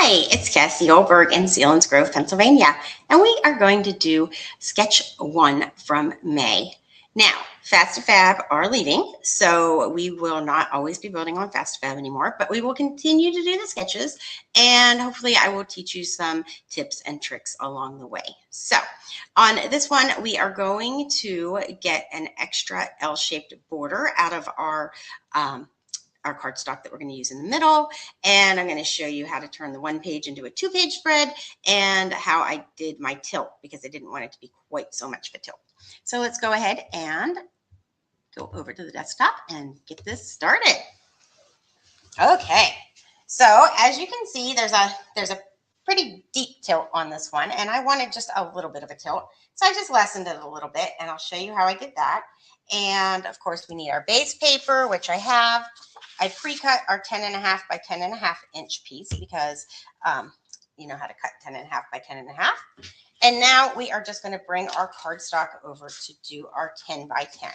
Hi, it's Cassie Oelberg in Sealands Grove, Pennsylvania, and we are going to do sketch 1 from May. Now, Fast2Fab are leaving, so we will not always be building on Fast2Fab anymore, but we will continue to do the sketches, and hopefully I will teach you some tips and tricks along the way. So, on this one, we are going to get an extra L-shaped border out of our cardstock that we're going to use in the middle, and I'm going to show you how to turn the 1 page into a 2-page spread and how I did my tilt because I didn't want it to be quite so much of a tilt. So let's go ahead and go over to the desktop and get this started. Okay, so as you can see, there's a pretty deep tilt on this one, and I wanted just a little bit of a tilt, so I just lessened it a little bit, and I'll show you how I did that. And of course, we need our base paper, which I have. I pre-cut our 10.5 by 10.5 inch piece because you know how to cut 10.5 by 10.5. And now we are just going to bring our cardstock over to do our 10 by 10.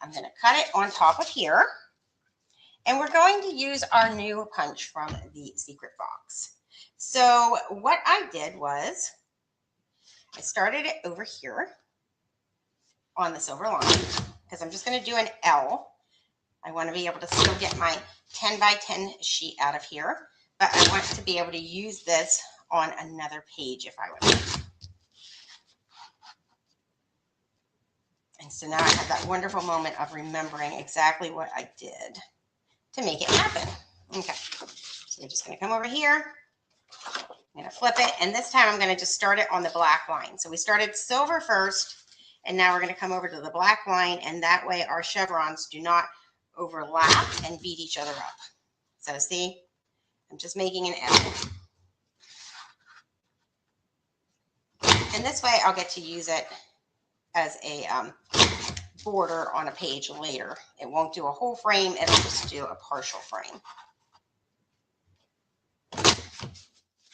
I'm going to cut it on top of here. And we're going to use our new punch from the SecretBox. So what I did was I started it over here on the silver line because I'm just going to do an L. I want to be able to still get my 10 by 10 sheet out of here, but I want to be able to use this on another page if I would. And so now I have that wonderful moment of remembering exactly what I did to make it happen. Okay, so we're just going to come over here. I'm going to flip it, and this time I'm going to just start it on the black line. So we started silver first, and now we're going to come over to the black line, and that way our chevrons do not overlap and beat each other up. So see, I'm just making an L. And this way I'll get to use it as a border on a page later. It won't do a whole frame, it'll just do a partial frame.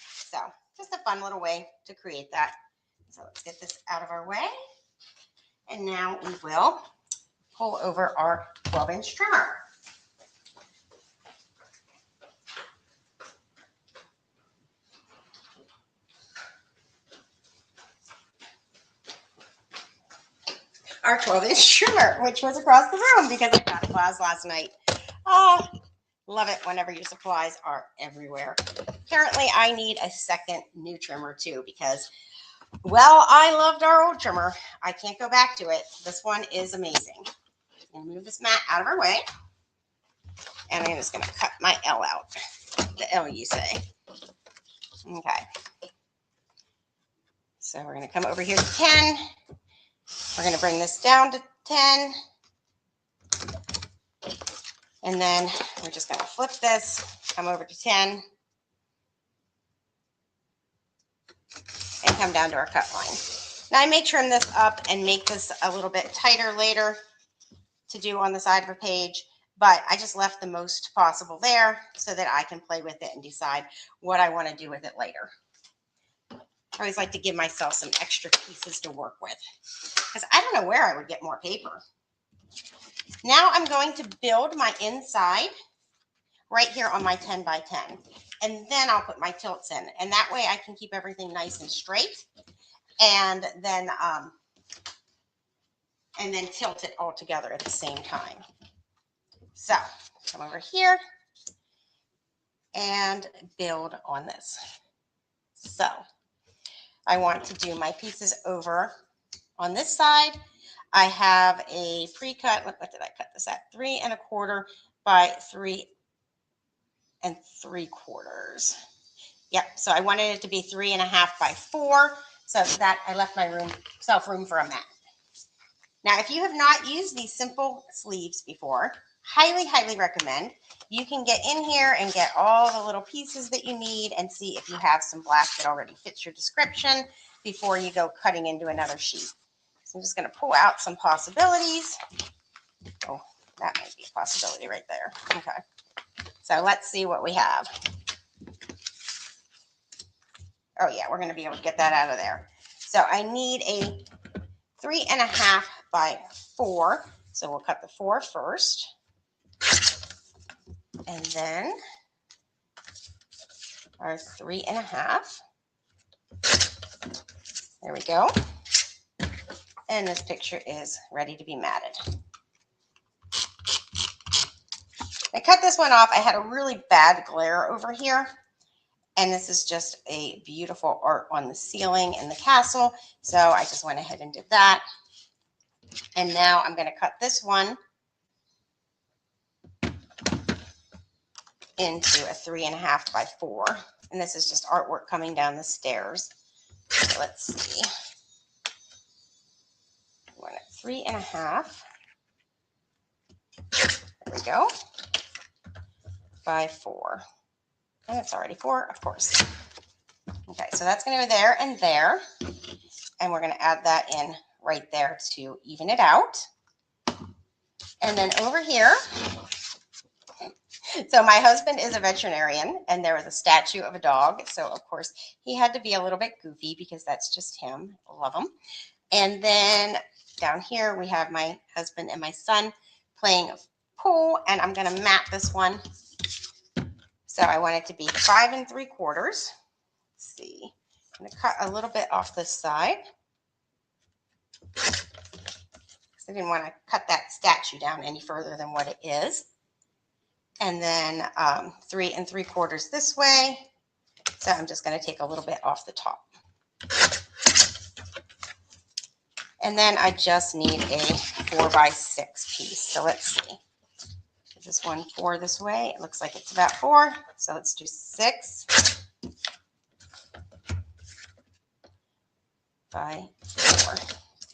So just a fun little way to create that. So let's get this out of our way. And now we will pull over our 12-inch trimmer. Our 12-inch trimmer, which was across the room because I got class last night. Oh, love it whenever your supplies are everywhere. Apparently, I need a second new trimmer too because, well, I loved our old trimmer. I can't go back to it. This one is amazing. I'm going to move this mat out of our way. And I'm just going to cut my L out. The L, you say. Okay. So we're going to come over here to 10. We're going to bring this down to 10. And then we're just going to flip this, come over to 10. And come down to our cut line. Now I may trim this up and make this a little bit tighter later to do on the side of a page, but I just left the most possible there so that I can play with it and decide what I want to do with it later. I always like to give myself some extra pieces to work with because I don't know where I would get more paper. Now I'm going to build my inside right here on my 10 by 10, and then I'll put my tilts in, and that way I can keep everything nice and straight, and then tilt it all together at the same time. So come over here and build on this. So I want to do my pieces over on this side. I have a pre-cut. What did I cut this at? 3 1/4 by 3 3/4. Yep. So I wanted it to be 3 1/2 by 4, so that I left my room for a mat. Now, if you have not used these simple sleeves before, highly, highly recommend. You can get in here and get all the little pieces that you need and see if you have some black that already fits your description before you go cutting into another sheet. So I'm just going to pull out some possibilities. Oh, that might be a possibility right there. Okay. So let's see what we have. Oh, yeah, we're going to be able to get that out of there. So I need a 3 1/2 by 4. So we'll cut the 4 first. And then our 3.5. There we go. And this picture is ready to be matted. I cut this one off. I had a really bad glare over here. And this is just a beautiful art on the ceiling in the castle. So I just went ahead and did that. And now I'm going to cut this one into a 3.5 by 4. And this is just artwork coming down the stairs. So let's see. We're at 3.5. There we go. By 4. And it's already 4, of course. Okay, so that's going to go there and there. And we're going to add that in right there to even it out. And then over here, so my husband is a veterinarian, and there was a statue of a dog. So, of course, he had to be a little bit goofy because that's just him. I love him. And then down here, we have my husband and my son playing pool, and I'm going to mat this one. So I want it to be 5 3/4. Let's see. I'm going to cut a little bit off this side. I didn't want to cut that statue down any further than what it is. And then 3 3/4 this way. So I'm just going to take a little bit off the top. And then I just need a 4 by 6 piece. So let's see. Is this one 4 this way? It looks like it's about 4. So let's do 6 by 4.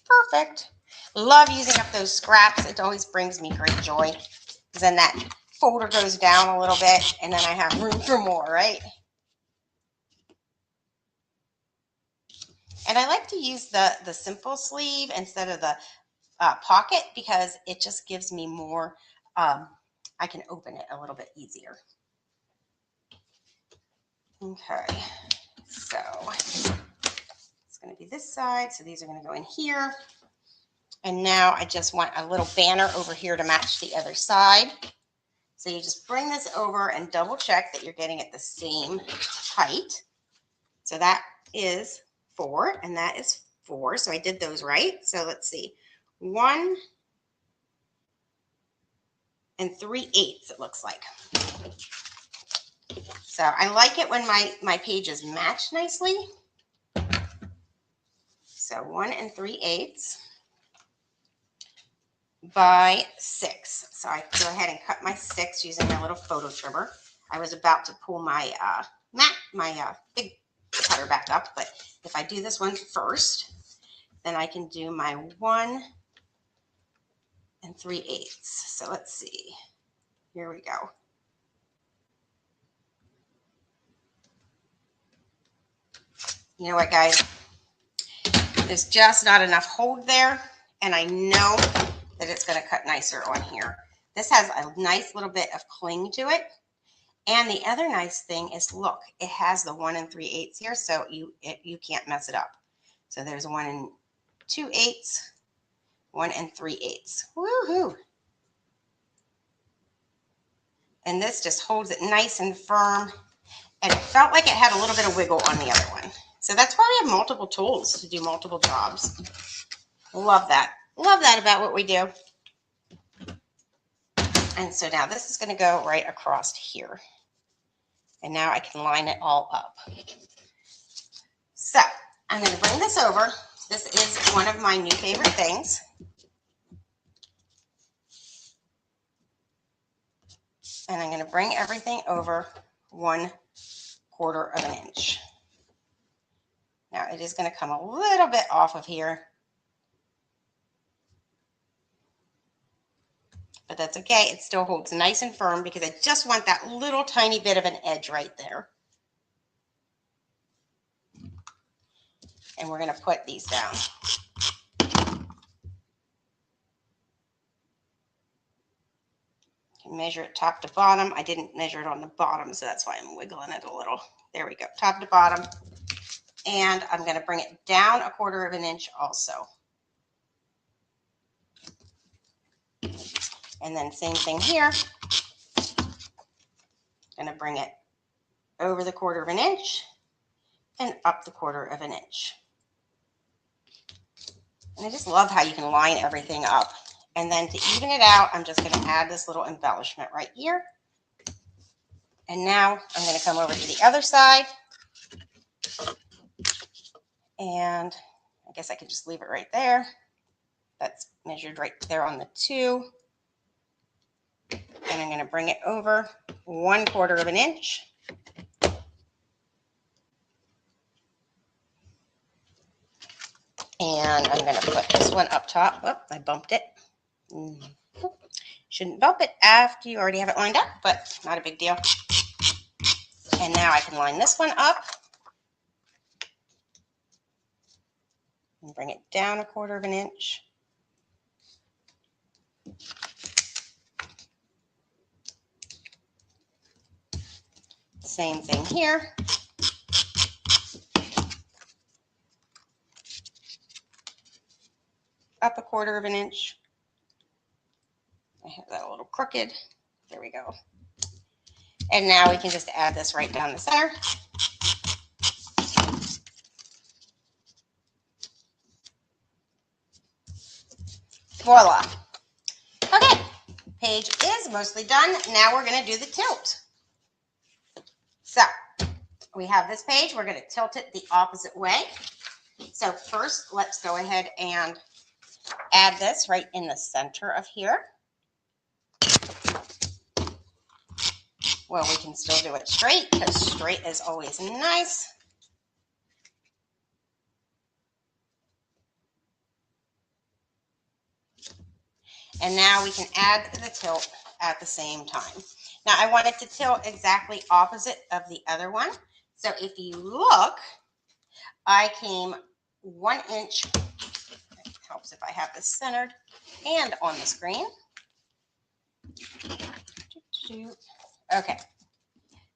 Perfect. Love using up those scraps. It always brings me great joy. Because then that folder goes down a little bit and then I have room for more, right? And I like to use the simple sleeve instead of the pocket because it just gives me more, I can open it a little bit easier. Okay, so it's going to be this side. So these are going to go in here. And now I just want a little banner over here to match the other side. So you just bring this over and double check that you're getting it the same height. So that is 4 and that is 4. So I did those right. So let's see. 1 3/8 it looks like. So I like it when my pages match nicely. So 1 3/8 by 6. So I go ahead and cut my 6 using my little photo trimmer. I was about to pull my big cutter back up, but if I do this one first, then I can do my 1 3/8. So let's see. Here we go. You know what, guys? There's just not enough hold there, and I know that it's going to cut nicer on here. This has a nice little bit of cling to it. And the other nice thing is, look, it has the 1 3/8 here, so you can't mess it up. So there's 1 2/8, 1 3/8. Woohoo! And this just holds it nice and firm. And it felt like it had a little bit of wiggle on the other one. So that's why we have multiple tools to do multiple jobs. Love that. Love that about what we do. And so now this is going to go right across here. And now I can line it all up. So I'm going to bring this over. This is one of my new favorite things. And I'm going to bring everything over 1/4 of an inch. Now it is going to come a little bit off of here. But that's okay. It still holds nice and firm because I just want that little tiny bit of an edge right there. And we're going to put these down. You can measure it top to bottom. I didn't measure it on the bottom, so that's why I'm wiggling it a little. There we go, top to bottom. And I'm going to bring it down 1/4 of an inch also. And then same thing here. Going to bring it over the 1/4 inch, and up the 1/4 inch. And I just love how you can line everything up. And then to even it out, I'm just going to add this little embellishment right here. And now I'm going to come over to the other side. And I guess I could just leave it right there. That's measured right there on the 2. And I'm going to bring it over 1/4 inch. And I'm going to put this one up top. Oh, I bumped it. Shouldn't bump it after you already have it lined up, but not a big deal. And now I can line this one up and bring it down 1/4 inch. Same thing here. Up 1/4 inch. I have that a little crooked. There we go. And now we can just add this right down the center. Voila. Okay, page is mostly done. Now we're going to do the tilt. So we have this page. We're going to tilt it the opposite way. So first, let's go ahead and add this right in the center of here. Well, we can still do it straight because straight is always nice. And now we can add the tilt at the same time. Now I want it to tilt exactly opposite of the other one. So if you look, I came 1 inch. It helps if I have this centered and on the screen. Okay,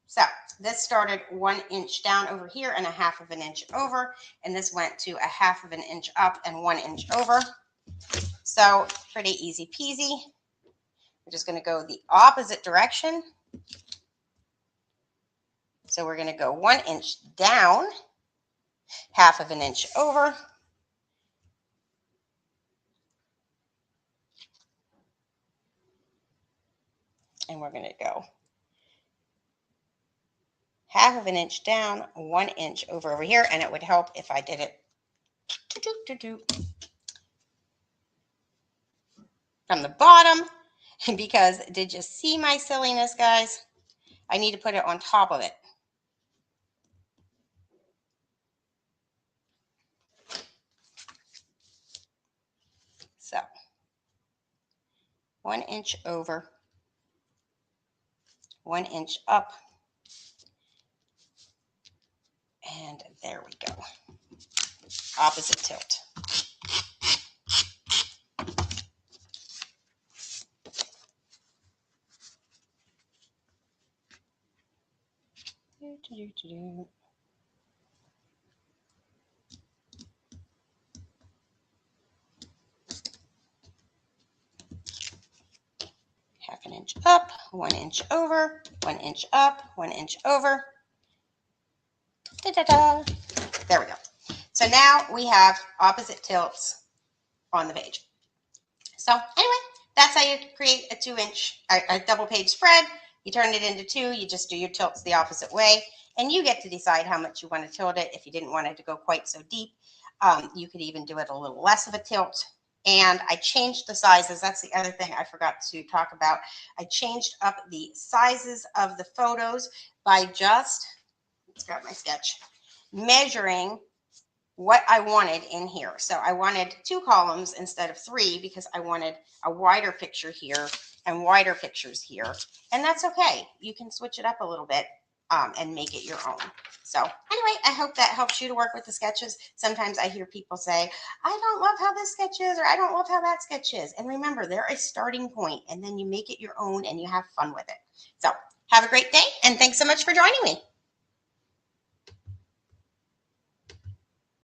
so this started 1 inch down over here and 1/2 inch over, and this went to 1/2 inch up and 1 inch over. So pretty easy peasy. We're just going to go the opposite direction. So we're going to go 1 inch down, 1/2 inch over. And we're going to go 1/2 inch down, 1 inch over here. And it would help if I did it from the bottom, because did you see my silliness, guys? I need to put it on top of it. So 1 inch over, 1 inch up, and there we go. Opposite tilt. Half an inch up, 1 inch over, 1 inch up, 1 inch over. Da-da-da. There we go. So now we have opposite tilts on the page. So anyway, that's how you create a 2-inch, a double page spread. You turn it into 2, you just do your tilts the opposite way, and you get to decide how much you want to tilt it. If you didn't want it to go quite so deep, you could even do it a little less of a tilt. And I changed the sizes. That's the other thing I forgot to talk about. I changed up the sizes of the photos by just, let's grab my sketch, measuring what I wanted in here. So I wanted 2 columns instead of 3 because I wanted a wider picture here and wider pictures here. And that's okay. You can switch it up a little bit and make it your own. So anyway, I hope that helps you to work with the sketches. Sometimes I hear people say, I don't love how this sketch is, or I don't love how that sketch is. And remember, they're a starting point, and then you make it your own and you have fun with it. So have a great day, and thanks so much for joining me.